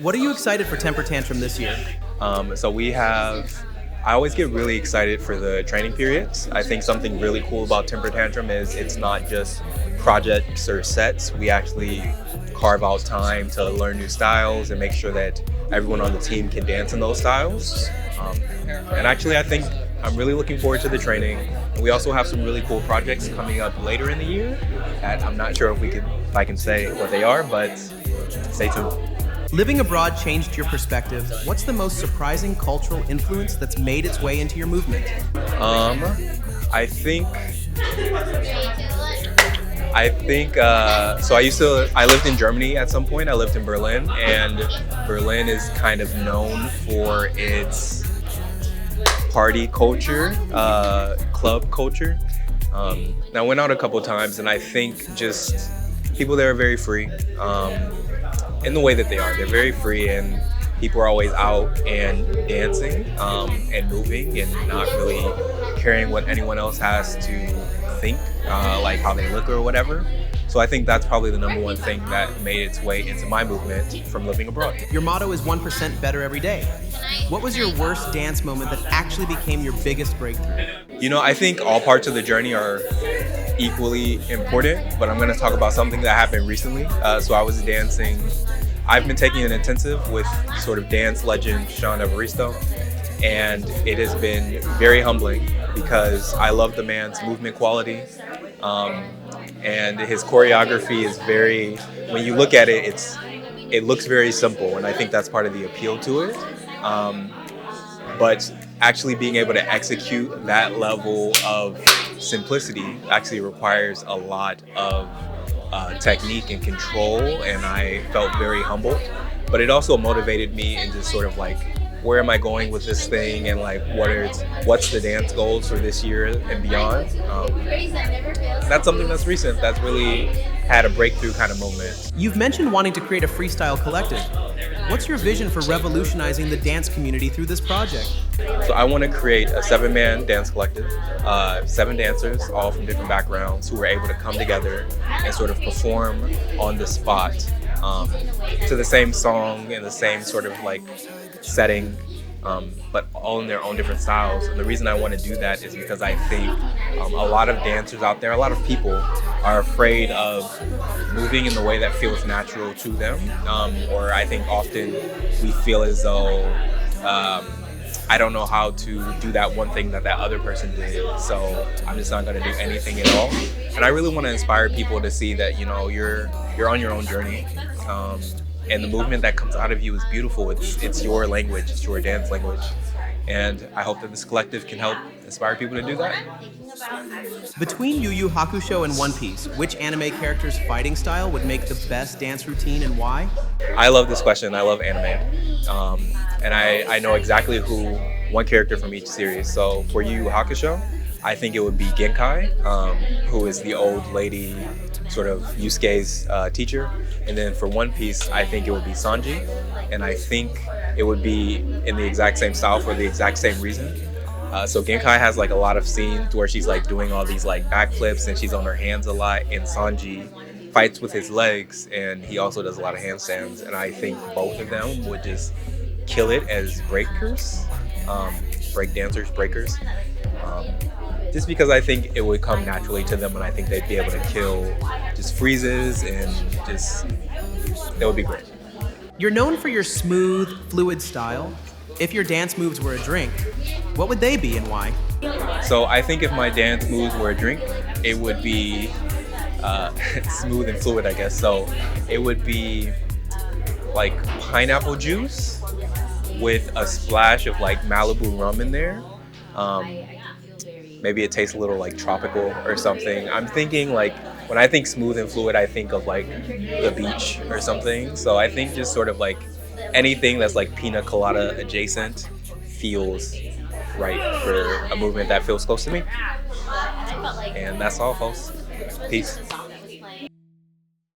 What are you excited for Temper Tantrum this year? I always get really excited for the training periods. I think something really cool about Temper Tantrum is it's not just projects or sets. We actually carve out time to learn new styles and make sure that everyone on the team can dance in those styles. And actually, I think I'm really looking forward to the training. We also have some really cool projects coming up later in the year that I'm not sure if I can say what they are, but stay tuned. Living abroad changed your perspective. What's the most surprising cultural influence that's made its way into your movement? I think so I lived in Germany at some point. I lived in Berlin, and Berlin is kind of known for its party culture, club culture. Now, I went out a couple times, and I think just people there are very free in the way that they are. They're very free, and people are always out and dancing and moving and not really caring what anyone else has to think, like how they look or whatever. So I think that's probably the number one thing that made its way into my movement from living abroad. Your motto is 1% better every day. What was your worst dance moment that actually became your biggest breakthrough? I think all parts of the journey are equally important, but I'm going to talk about something that happened recently. So I was dancing. I've been taking an intensive with sort of dance legend Sean Evaristo, and it has been very humbling because I love the man's movement quality, and his choreography is when you look at it, it looks very simple, and I think that's part of the appeal to it. But actually being able to execute that level of simplicity actually requires a lot of technique and control, and I felt very humbled. But it also motivated me in just sort of like, where am I going with this thing, and like what's the dance goals for this year and beyond. That's something that's recent, that's really had a breakthrough kind of moment. You've mentioned wanting to create a freestyle collective. What's your vision for revolutionizing the dance community through this project? So I want to create a 7-man dance collective, 7 dancers, all from different backgrounds, who are able to come together and sort of perform on the spot to the same song and the same sort of like setting, but all in their own different styles. And the reason I want to do that is because I think a lot of dancers out there, a lot of people are afraid of moving in the way that feels natural to them, or I think often we feel as though I don't know how to do that one thing that other person did, so I'm just not going to do anything at all. And I really want to inspire people to see that you're on your own journey, and the movement that comes out of you is beautiful. It's your language, it's your dance language, and I hope that this collective can help inspire people to do that. Between Yu Yu Hakusho and One Piece, which anime character's fighting style would make the best dance routine, and why? I love this question. I love anime. And I know exactly one character from each series. So for Yu Yu Hakusho, I think it would be Genkai, who is the old lady, sort of Yusuke's teacher. And then for One Piece, I think it would be Sanji. And I think it would be in the exact same style for the exact same reason. So Genkai has like a lot of scenes where she's like doing all these like backflips and she's on her hands a lot, and Sanji fights with his legs and he also does a lot of handstands, and I think both of them would just kill it as breakers, break dancers, breakers, just because I think it would come naturally to them, and I think they'd be able to kill just freezes and just, it would be great. You're known for your smooth, fluid style. If your dance moves were a drink, what would they be and why? So I think if my dance moves were a drink, it would be smooth and fluid, I guess. So it would be like pineapple juice with a splash of like Malibu rum in there. Maybe it tastes a little like tropical or something. I'm thinking like, when I think smooth and fluid, I think of like the beach or something. So I think just sort of like anything that's like pina colada adjacent feels right for a movement that feels close to me. And that's all, folks. Peace.